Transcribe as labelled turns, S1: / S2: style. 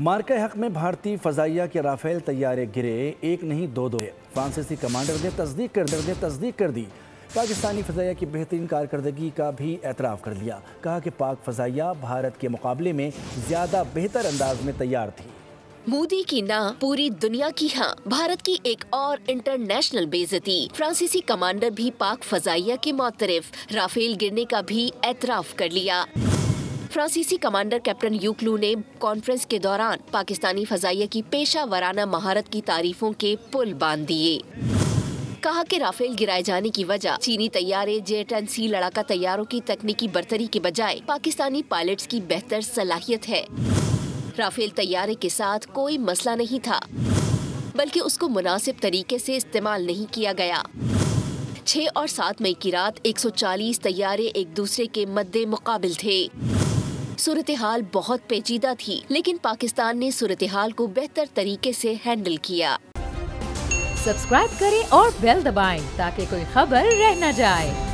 S1: मार्का हक में भारतीय फजाइया के राफेल तैयारे गिरे, एक नहीं दो। फ्रांसीसी कमांडर ने तस्दीक कर दी। पाकिस्तानी फजाइया की बेहतरीन कारकर्दगी का भी एतराफ़ कर लिया। कहा कि पाक फजाइया भारत के मुकाबले में ज़्यादा बेहतर अंदाज में तैयार थी।
S2: मोदी की ना, पूरी दुनिया की हाँ। भारत की एक और इंटरनेशनल बेइज्जती। फ्रांसीसी कमांडर भी पाक फजाइया के मुतरफ, राफेल गिरने का भी एतराफ़ कर लिया। फ्रांसीसी कमांडर कैप्टन यूक्लू ने कॉन्फ्रेंस के दौरान पाकिस्तानी फजाइया की पेशा वराना महारत की तारीफों के पुल बांध दिए। कहा कि राफेल गिराए जाने की वजह चीनी तैयारे जेट-10C लड़ाका तैयारों की तकनीकी बर्तरी के बजाय पाकिस्तानी पायलट्स की बेहतर सलाहियत है। राफेल तैयारे के साथ कोई मसला नहीं था, बल्कि उसको मुनासिब तरीके से इस्तेमाल नहीं किया गया। 6 और 7 मई की रात 140 तैयारे एक दूसरे के मद्दे मुकाबिल थे। सूरत हाल बहुत पेचीदा थी, लेकिन पाकिस्तान ने सूरत हाल को बेहतर तरीके से हैंडल किया।
S3: सब्सक्राइब करें और बेल दबाएं ताकि कोई खबर रह न जाए।